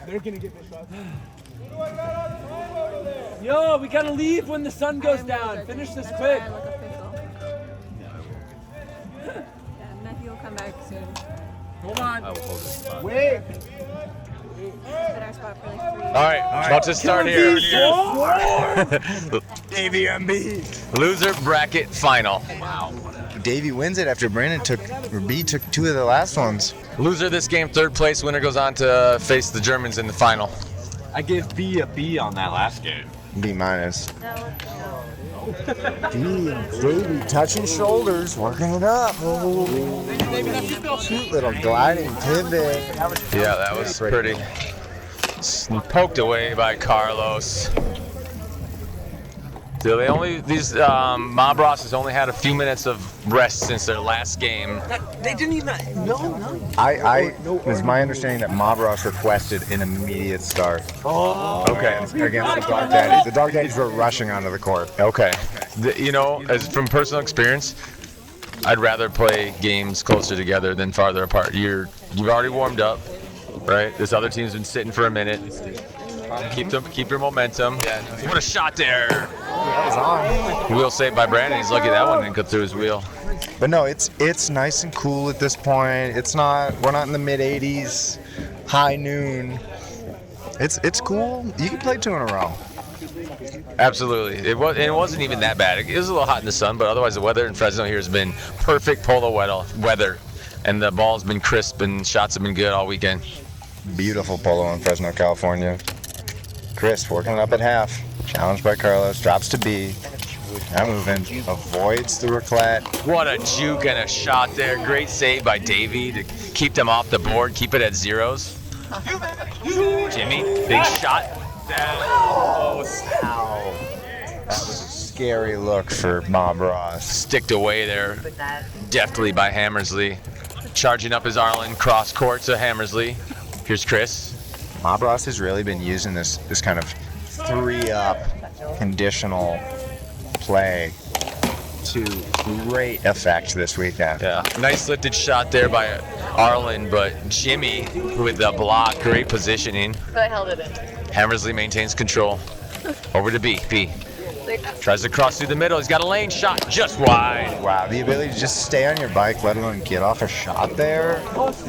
They're gonna get this shot. Yo, we gotta leave when the sun goes down. Finish this quick. I look official. Yeah, Matthew will come back soon. Hold on. I will hold this spot. Wait. Put our spot for like 3 All right, about to start here. Davey MB. Loser bracket final. Davey wins it after B took 2 of the last ones. Loser this game, third place. Winner goes on to face the Germans in the final. I gave B a B on that last game. B minus. No. Davey touching shoulders, working it up. Cute little gliding pivot. Yeah, that was pretty. Poked away by Carlos. So Mob Ross has only had a few minutes of rest since their last game. They didn't even. No. It's my understanding that Mob Ross requested an immediate start. Okay. Against the Dog Daddies. The Dog Daddies were rushing onto the court. Okay. As from personal experience, I'd rather play games closer together than farther apart. You've already warmed up, right? This other team's been sitting for a minute. Keep your momentum. What a shot there! That was on. Wheel saved by Brandon. He's lucky that one didn't go through his wheel. But no, it's nice and cool at this point. We're not in the mid 80s, high noon. It's cool. You can play 2 in a row. Absolutely. It wasn't even that bad. It was a little hot in the sun, but otherwise the weather in Fresno here has been perfect polo weather. And the ball's been crisp and shots have been good all weekend. Beautiful polo in Fresno, California. Chris working it up at half. Challenged by Carlos. Drops to B. Now moving. Avoids the raclette. What a juke and a shot there. Great save by Davey to keep them off the board, keep it at zeros. Jimmy, big shot. Ow. That was a scary look for Mob Ross. Sticked away there deftly by Hammersley. Charging up his Arlen, cross court to Hammersley. Here's Chris. Mob Ross has really been using this kind of 3-up conditional play to great effect this weekend. Yeah, nice lifted shot there by Arlen, but Jimmy with the block, great positioning. But I held it in. Hammersley maintains control. Over to B. Tries to cross through the middle. He's got a lane shot just wide. Wow, the ability to just stay on your bike, let alone get off a shot there,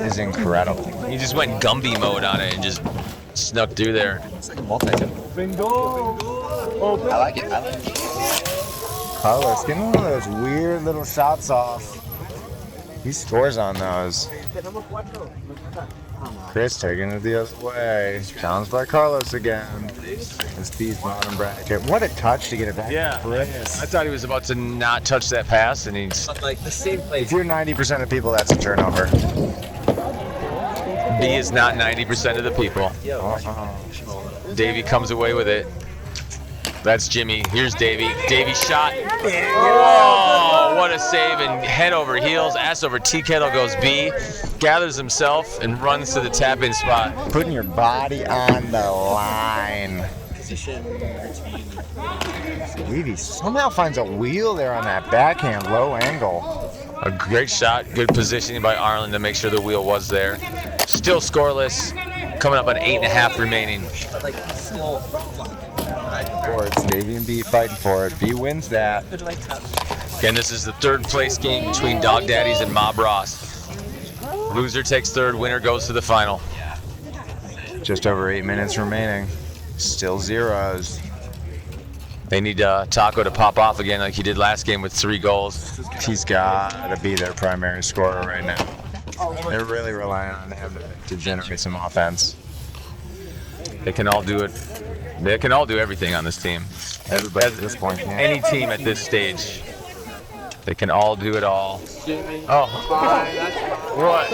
is incredible. He just went Gumby mode on it and just snuck through there. It's like a multi-tip. Bingo. I like it. Carlos getting one of those weird little shots off. He scores on those. Chris taking it the other way. Challenged by Carlos again. It's B's bottom bracket. What a touch to get it back. Yeah, Chris. I thought he was about to not touch that pass, and he's Like the same place. If you're 90% of people, that's a turnover. B is not 90% of the people. Davey comes away with it. That's Jimmy. Here's Davey. Davey shot. Oh, what a save, and head over heels, ass over tea kettle goes B. Gathers himself and runs to the tap-in spot. Putting your body on the line. Levy somehow finds a wheel there on that backhand, low angle. A great shot, good positioning by Arlen to make sure the wheel was there. Still scoreless, coming up on 8.5 remaining. Boards, Davey and B fighting for it. B wins that. Again, this is the third place game between Dog Daddies and Mob Ross. Loser takes third, winner goes to the final. Just over 8 minutes remaining. Still zeros. They need Taco to pop off again like he did last game with 3 goals. He's got to be their primary scorer right now. They're really relying on him to generate some offense. They can all do it. They can all do everything on this team. Everybody at this point can. Any team at this stage. They can all do it all. Oh, what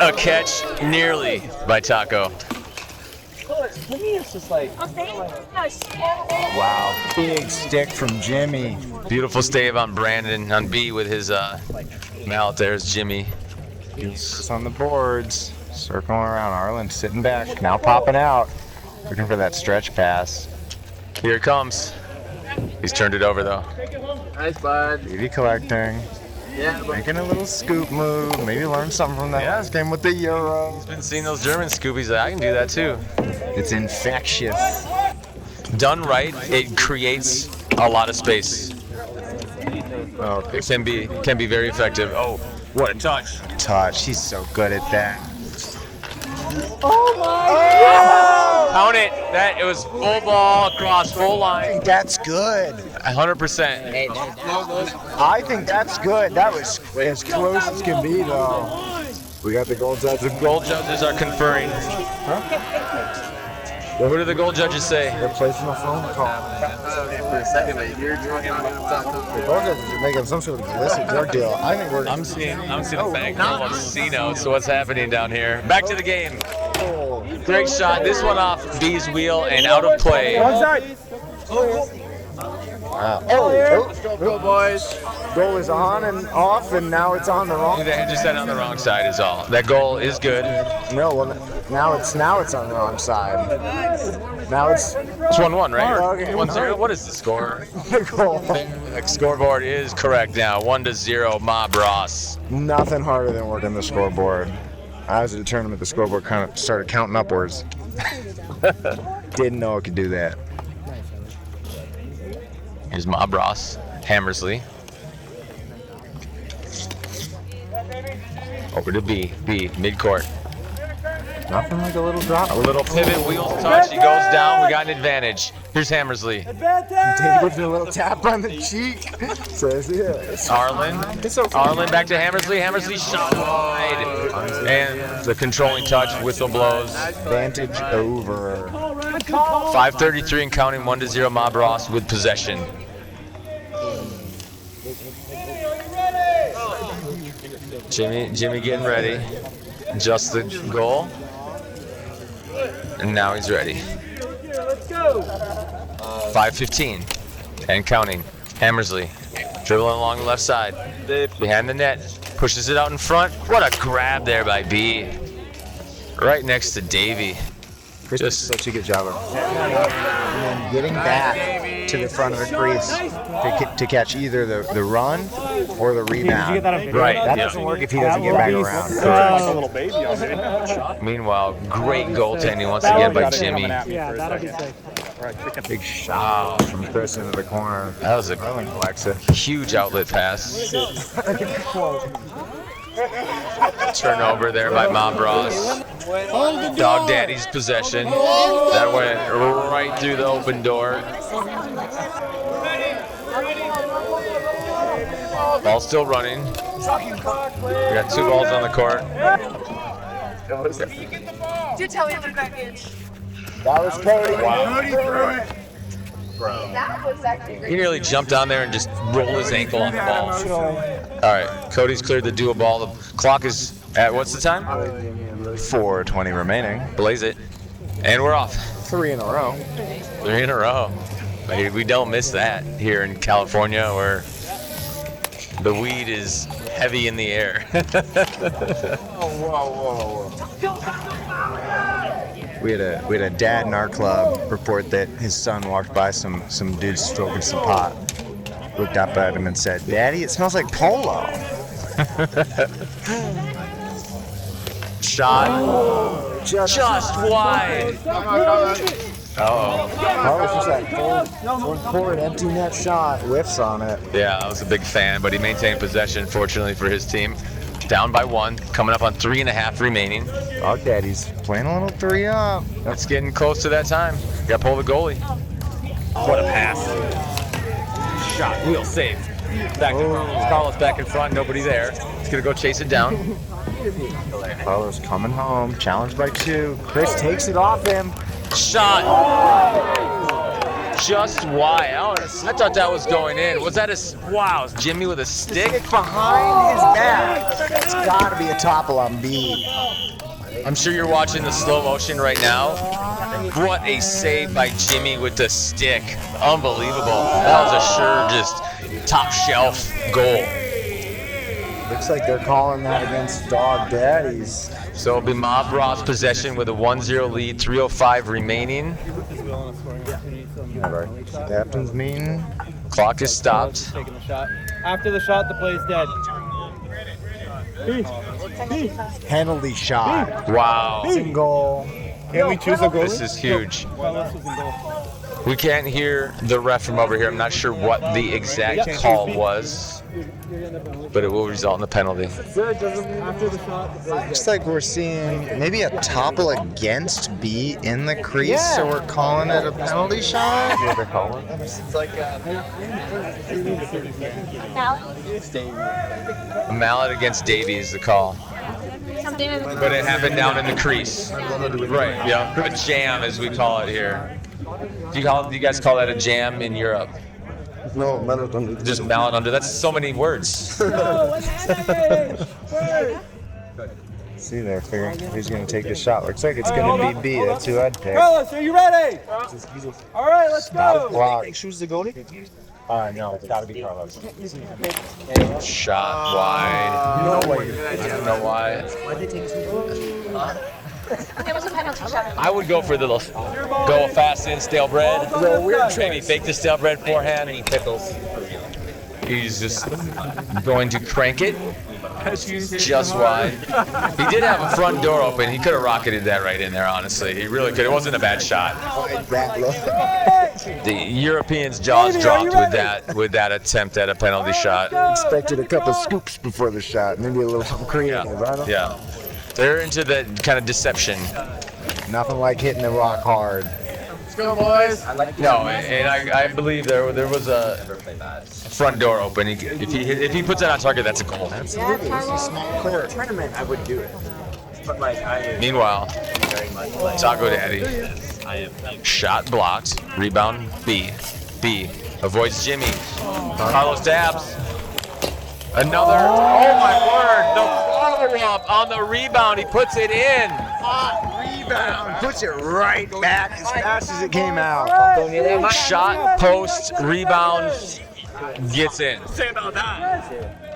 a catch, nearly, by Taco. Wow, big stick from Jimmy. Beautiful stave on Brandon on B with his mallet. There's Jimmy. He's on the boards, circling around. Arlen sitting back, now popping out, looking for that stretch pass. Here it comes. He's turned it over though. Nice, bud. Davey collecting. Making a little scoop move. Maybe learn something from that last game with the Euro. Been seeing those German scoopies. I can do that too. It's infectious. Done right, it creates a lot of space. Oh, It can be very effective. Oh, what a touch! touch. He's so good at that. Count it. That it was full ball across full line. That's good. 100%. I think that's good. That was as close as can be, though. We got the goal judges. Goal judges are conferring. What do the goal judges say? They're placing a phone call. For a second, but you're talking about something. The goal judges are making some sort of illicit drug deal. I think we're. I'm seeing a bag full of C-notes. So what's happening down here? Back to the game. Great shot. This one off B's wheel and out of play. Wow. Let's go, boys. Goal is on and off, and now it's on the wrong. They just said on the wrong side is all. That goal is good. No, well, now it's on the wrong side. Now it's 1-1, right? Okay, 1-0. What is the score? the goal. The scoreboard is correct now. 1-0. Mob Ross. Nothing harder than working the scoreboard. I was at a tournament, the scoreboard kind of started counting upwards. Didn't know it could do that. Here's Mob Ross. Hammersley. Over to B. Mid-court. Nothing like a little drop. A little pivot, wheels touch. He goes down. We got an advantage. Here's Hammersley. David gives a little tap on the cheek. Says yes. Arlen. Arlen back to Hammersley. Hammersley shot wide. And the controlling touch. Whistle blows. Advantage over. 5:33 and counting. 1-0 Mob Ross with possession. Jimmy getting ready. Just the goal. And now he's ready. 5:15 and counting. Hammersley dribbling along the left side. Behind the net. Pushes it out in front. What a grab there by B. Right next to Davey. Chris does such a good job of and then getting back to the front of the crease to catch either the run or the rebound. Right. That doesn't work if he doesn't get back around. Meanwhile, great goaltending once again by Jimmy. Yeah, that'll be sick. Big shot from Chris into the corner. That was a Arlen collects it. huge outlet pass. Turnover there by Mob Ross. Dog Daddy's possession. That went right through the open door. Ball still running. We got 2 balls on the court. Do tell me how to package. That was Cody. Cody threw it. That was actually He nearly jumped on there and just rolled his ankle on the ball. All right, Cody's cleared the dual ball. The clock is at, what's the time? 4:20 remaining. Blaze it. And we're off. 3 in a row. 3 in a row. Hey, we don't miss that here in California where the weed is heavy in the air. Whoa. We had a dad in our club report that his son walked by some dudes stroking some pot. Looked up at him and said, "Daddy, it smells like polo." Shot just wide. Uh-oh. That was just that full court empty net shot. Whiffs on it. Yeah, I was a big fan, but he maintained possession, fortunately for his team. Down by 1, coming up on 3.5 remaining. Dog Daddy's playing a little 3-up. It's getting close to that time. Got to pull the goalie. What a pass. Shot, wheel save. Back to Carlos back in front, nobody there. He's going to go chase it down. Carlos coming home, challenged by 2. Chris takes it off him. Shot. Just wide. I thought that was going in. Was that a... Wow, Jimmy with a stick? Behind his back. It's got to be a topple on B. I'm sure you're watching the slow motion right now. What a save by Jimmy with the stick. Unbelievable. That was a sure just top shelf goal. Looks like they're calling that against Dog Daddies. So it'll be Mob Ross possession with a 1-0 lead, 3:05 remaining. Have our captain's meeting. Clock is stopped. Taking the shot. After the shot, the play is dead. Penalty shot. Wow. Single. Can we choose a goalie? This is huge. We can't hear the ref from over here. I'm not sure what the exact call was, but it will result in a penalty. Looks like we're seeing maybe a topple against B in the crease, so we're calling it a penalty shot. It's like A mallet against Davey is the call. But it happened down in the crease. Right, yeah. A jam, as we call it here. Do you guys call that a jam in Europe? No, mallet under. Just mallet under. That's so many words. See there, figuring who's going to take the shot. Looks like it's going to be B. That's who I'd pick. Carlos, are you ready? All right, let's Not a go. block. Choose the goalie? No, it's got to be Carlos. Shot wide. No way. I don't know why. It was a penalty shot. I would go for the go fast in stale bread. Maybe fake the stale bread forehand and pickles. He's just going to crank it just wide. He did have a front door open. He could have rocketed that right in there, honestly. He really could. It wasn't a bad shot. The Europeans' jaws dropped with that attempt at a penalty shot. Expected a couple scoops before the shot. Maybe a little something creative. Yeah. They're into the kind of deception. Nothing like hitting the rock hard. let's go, boys. No, and I believe there was a front door open. If he puts it on target, that's a goal. Absolutely. It's a small court. Tournament, I would do it. But like Meanwhile, Taco Daddy, shot blocked, rebound B avoids Jimmy. Carlos dabs. Another. Oh my word! The follow-up on the rebound. He puts it in. Rebound. Puts it right back as fast as it came out. Shot, post, rebound, gets in.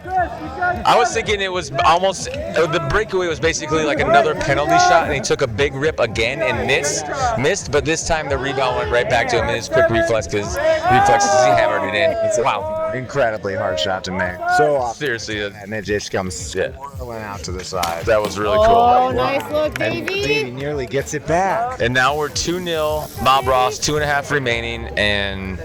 I was thinking it was almost, the breakaway was basically like another penalty shot, and he took a big rip again and missed, but this time the rebound went right back to him in his quick reflexes, he hammered it in. Wow. Incredibly hard shot to make. So often. Seriously, And it just comes swirling out to the side. that was really cool. Oh, nice look, And Davey Davey. nearly gets it back. And now we're 2-0, Mob Ross, 2.5 remaining, and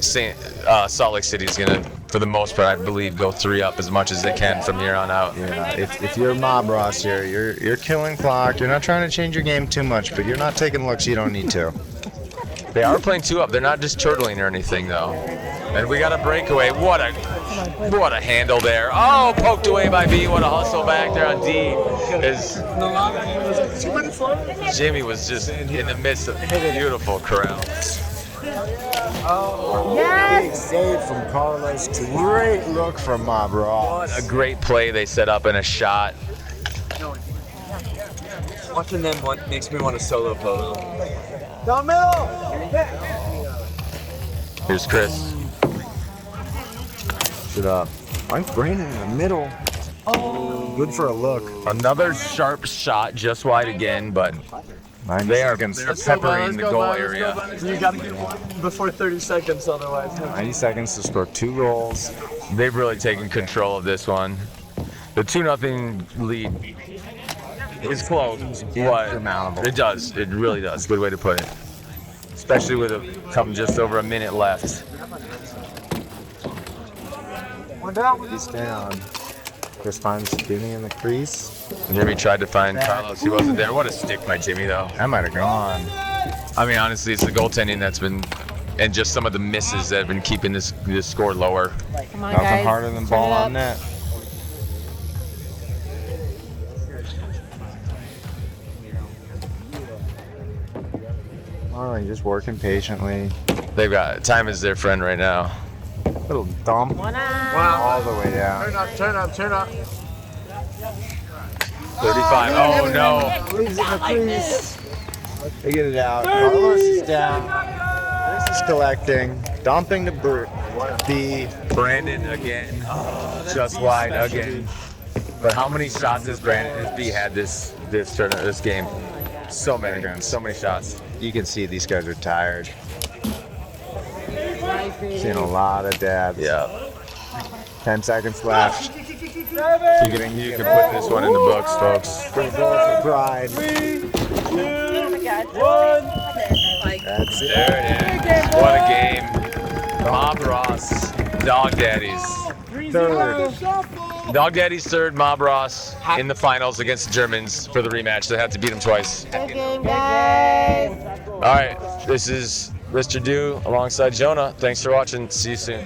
Salt Lake City is going to, for the most part, I believe, go 3 up as much as they can from here on out. Yeah, if you're Mob Ross here, you're killing clock. You're not trying to change your game too much, but you're not taking looks you don't need to. They are playing 2 up. They're not just turtling or anything, though. And we got a breakaway. What a handle there. Oh, poked away by B. What a hustle back there on D. Jimmy was just in the midst of a beautiful corral. Big save from Carlos. Great look from Mob Ross. What a great play they set up and a shot. watching them makes me want to solo polo. Here's Chris. It up. Mike Brandon in the middle. Good for a look. Another sharp shot, just wide again, but they are peppering the goal area. You gotta get one before 30 seconds, otherwise. 90 seconds to score 2 goals. They've really taken control of this one. The 2-0 lead is close. What? Insurmountable. It does. It really does. Good way to put it. Especially with just over a minute left. He's down. Chris finds Jimmy in the crease. Jimmy tried to find Carlos. He wasn't there. What a stick by Jimmy, though. That might have gone. I mean, honestly, it's the goaltending that's been, and just some of the misses that have been keeping this score lower. Come on, Nothing guys. harder than Turn ball it up. on net. Arlen just working patiently. They've got time is their friend right now. Little dump. One out. All the way down. Turn up. 35. Oh no. Leaves it in the crease. They get it out. Carlos is down. Chris is collecting. Dumping to B. Brandon again. Just wide again. But how many shots has B had this game? So many shots. You can see these guys are tired. Seeing a lot of dabs. Yeah. 10 seconds left. You can put this one in the books, folks. For pride. 3, 2, 1. That's it. There it is. What a game. Mob Ross, Dog Daddies. Third. Dog Daddies third, Mob Ross in the finals against the Germans for the rematch. They have to beat them twice. Good game, guys. All right, this is Mr. Do alongside Jonah. Thanks for watching. See you soon.